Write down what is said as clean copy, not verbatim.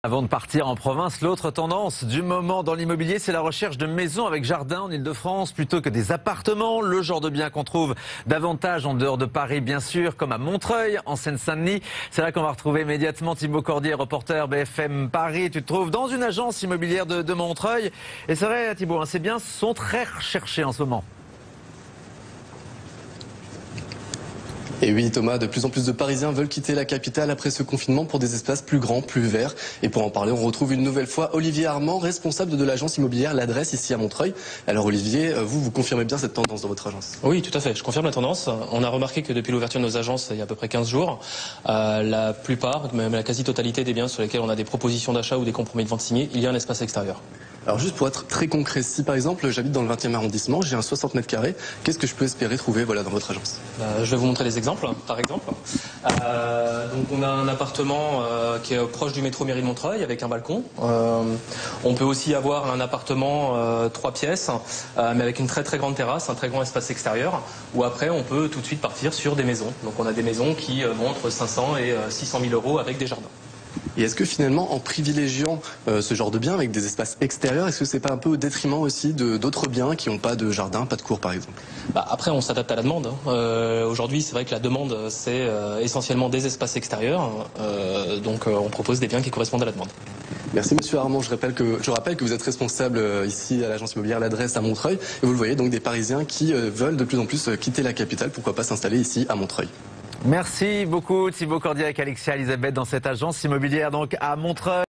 Avant de partir en province, l'autre tendance du moment dans l'immobilier, c'est la recherche de maisons avec jardin en Ile-de-France plutôt que des appartements. Le genre de bien qu'on trouve davantage en dehors de Paris, bien sûr, comme à Montreuil, en Seine-Saint-Denis. C'est là qu'on va retrouver immédiatement Thibaut Cordier, reporter BFM Paris. Tu te trouves dans une agence immobilière de Montreuil. Et c'est vrai, Thibaut, ces biens sont très recherchés en ce moment. Et oui Thomas, de plus en plus de Parisiens veulent quitter la capitale après ce confinement pour des espaces plus grands, plus verts. Et pour en parler, on retrouve une nouvelle fois Olivier Armand, responsable de l'agence immobilière L'Adresse ici à Montreuil. Alors Olivier, vous confirmez bien cette tendance dans votre agence? Oui, tout à fait, je confirme la tendance. On a remarqué que depuis l'ouverture de nos agences il y a à peu près 15 jours, la plupart, même la quasi-totalité des biens sur lesquels on a des propositions d'achat ou des compromis de vente signés, il y a un espace extérieur. Alors juste pour être très concret, si par exemple j'habite dans le 20e arrondissement, j'ai un 60 mètres carrés, qu'est-ce que je peux espérer trouver dans votre agence? Je vais vous montrer des exemples, par exemple. Donc on a un appartement qui est proche du métro Mairie de Montreuil avec un balcon. On peut aussi avoir un appartement 3 pièces, mais avec une très très grande terrasse, un très grand espace extérieur, où après on peut tout de suite partir sur des maisons. Donc on a des maisons qui vont entre 500 et 600 000 euros avec des jardins. Et est-ce que finalement, en privilégiant ce genre de biens avec des espaces extérieurs, est-ce que c'est pas un peu au détriment aussi d'autres biens qui n'ont pas de jardin, pas de cour par exemple? Après, on s'adapte à la demande. Aujourd'hui, c'est vrai que la demande, c'est essentiellement des espaces extérieurs. Donc on propose des biens qui correspondent à la demande. Merci Monsieur Armand, je rappelle que vous êtes responsable ici à l'agence immobilière L'Adresse à Montreuil. Et vous le voyez, donc des Parisiens qui veulent de plus en plus quitter la capitale, pourquoi pas s'installer ici à Montreuil. Merci beaucoup Thibaut Cordier avec Alexia Elisabeth dans cette agence immobilière donc à Montreuil.